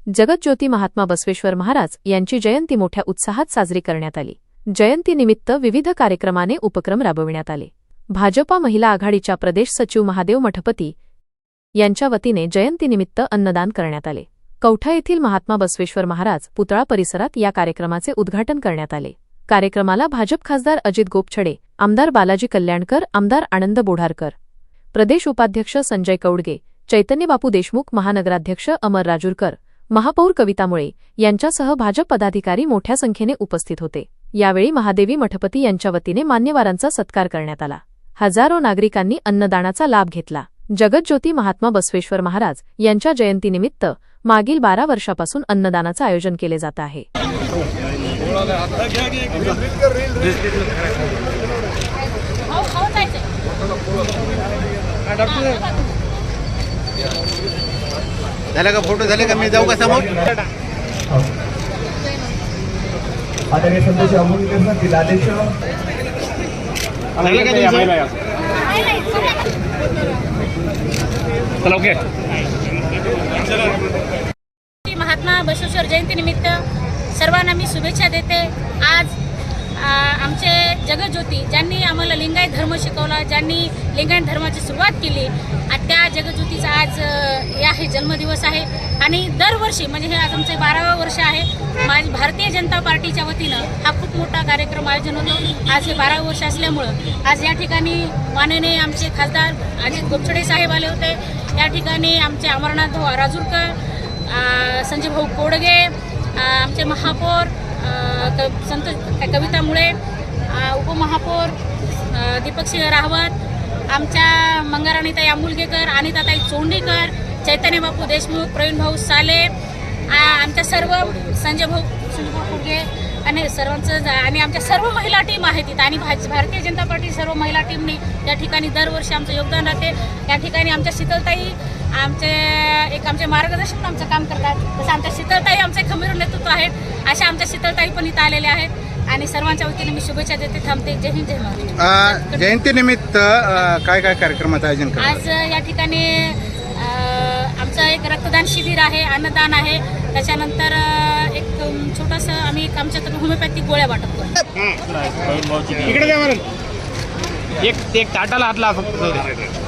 जगज्योती महात्मा बसवेश्वर महाराज यांची जयंती मोठ्या उत्साहात साजरी करण्यात आली। जयंतीनिमित्त विविध कार्यक्रमाने उपक्रम राबविण्यात आले। भाजपा महिला आघाडीच्या प्रदेश सचिव महादेव मठपती यांच्या वतीने जयंतीनिमित्त अन्नदान करण्यात आले। कौठा येथील महात्मा बसवेश्वर महाराज पुतळा परिसरात या कार्यक्रमाचे उद्घाटन करण्यात आले। कार्यक्रमाला भाजप खासदार अजित गोपछडे, आमदार बालाजी कल्याणकर, आमदार आनंद बोढारकर, प्रदेश उपाध्यक्ष संजय कौडगे, चैतन्यबापू देशमुख, महानगराध्यक्ष अमर राजूरकर, महापौर कविता मुळे यांच्यासह भाजप पदाधिकारी मोठ्या संख्येने उपस्थित होते। यावेळी महादेवी मठपती यांच्या वतीने मान्यवरांचा सत्कार करण्यात आला। हजारो नागरिकांनी अन्नदानाचा लाभ घेतला। जगज्योती महात्मा बसवेश्वर महाराज यांच्या जयंतीनिमित्त मागील 12 वर्षापासून अन्नदानाचे आयोजन केले जात आहे। झालं का फोटो झाले का? मी जाऊ का समोर? आदरणीय संतोष अमोलकर जिल्हाध्यक्ष महात्मा बसवेश्वर जयंतीनिमित्त सर्वांना मी शुभेच्छा देते। आज आमचे जगज्योती ज्यांनी आम्हाला लिंगायत धर्म शिकवला, ज्यांनी लिंगायत धर्माची सुरुवात केली, त्या जगज्योतीचा आज हे जन्मदिवस आहे। आणि दरवर्षी म्हणजे हे आज आमचे 12वे वर्ष आहे। माझी भारतीय जनता पार्टीच्या वतीनं हा खूप मोठा कार्यक्रम आयोजन होतो। आज हे 12वे वर्ष असल्यामुळं आज या ठिकाणी माननीय आमचे खासदार अजित गोपछडे साहेब आले होते। या ठिकाणी आमचे अमरनाथ भाऊ राजूरकर, संजय भाऊ कोडगे, आमचे महापौर संतोष कविता मुळे, उपमहापौर दीपकसिंह रावत, आमच्या मंगाराणीताई अमोलगेकर, अनिताताई चोंडीकर, चैतन्यबापू देशमुख, प्रवीण भाऊ साले, आमच्या सर्व संजय भाऊ कुडगे आणि सर्वांचं आणि आमच्या सर्व महिला टीम आहेत तिथं। आणि भारतीय जनता पार्टी सर्व महिला टीमने या ठिकाणी दरवर्षी आमचं योगदान राहते। या ठिकाणी आमच्या शीतलताई आमचे मार्गदर्शन आमचं काम करतात। तसं आमच्या शीतलताई आमचे खंबीर नेतृत्व आहेत। अशा आमच्या शीतलताई पण इथं आलेल्या आहेत आणि सर्वांच्या वतीने मी शुभेच्छा देते। थांबते। जय हिंद, जय महाराष्ट्र। जयंतीनिमित्त काय काय कार्यक्रमाचं आयोजन करणार? आज या ठिकाणी आमचं एक रक्तदान शिबिर आहे, अन्नदान आहे, त्याच्यानंतर एक छोटंसं आम्ही आमच्या होमिओपॅथिक गोळ्या वाटप करतो। इकडे एक ताटाला हात लावा फक्त.